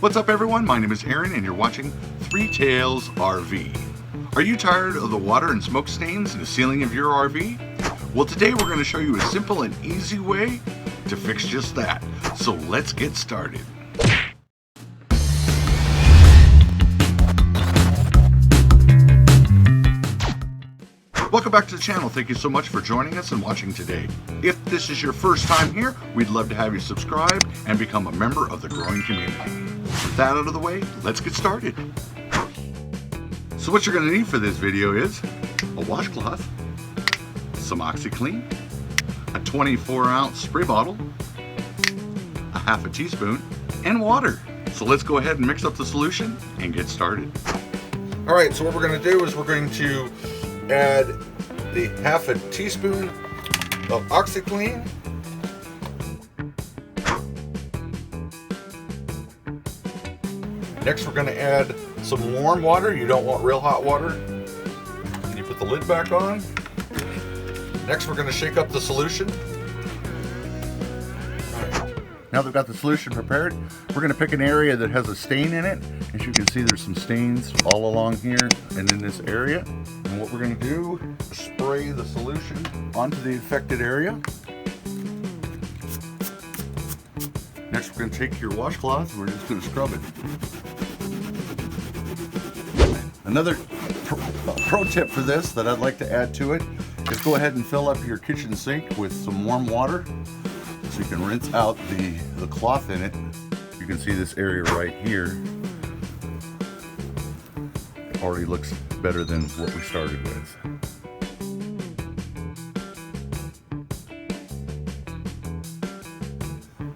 What's up everyone, my name is Aaron and you're watching Three Tails RV. Are you tired of the water and smoke stains in the ceiling of your RV? Well, today we're going to show you a simple and easy way to fix just that. So let's get started. Welcome back to the channel. Thank you so much for joining us and watching today. If this is your first time here, we'd love to have you subscribe and become a member of the growing community. With that out of the way, let's get started. So what you're going to need for this video is a washcloth, some OxiClean, a 24-ounce spray bottle, a half a teaspoon, and water. So let's go ahead and mix up the solution and get started. All right, so what we're going to do is we're going to add the half a teaspoon of OxiClean, next we're going to add some warm water. You don't want real hot water. And you put the lid back on. Next we're going to shake up the solution. Now that we've got the solution prepared, we're going to pick an area that has a stain in it. As you can see, there's some stains all along here and in this area. And what we're going to do is spray the solution onto the affected area. Next, we're going to take your washcloth and we're just going to scrub it. Another pro tip for this that I'd like to add to it is go ahead and fill up your kitchen sink with some warm water. So you can rinse out the cloth in it. You can see this area right here. It already looks better than what we started with.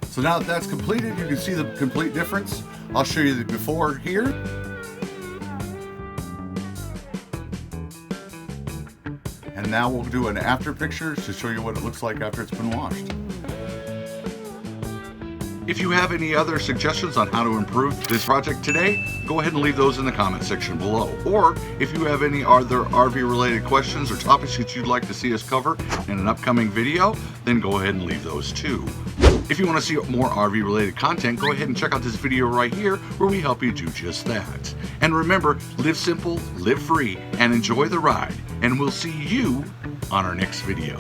So now that that's completed, you can see the complete difference. I'll show you the before here. And now we'll do an after picture to show you what it looks like after it's been washed. If you have any other suggestions on how to improve this project today, go ahead and leave those in the comment section below. Or if you have any other RV related questions or topics that you'd like to see us cover in an upcoming video, then go ahead and leave those too. If you want to see more RV related content, go ahead and check out this video right here where we help you do just that. And remember, live simple, live free, and enjoy the ride. And we'll see you on our next video.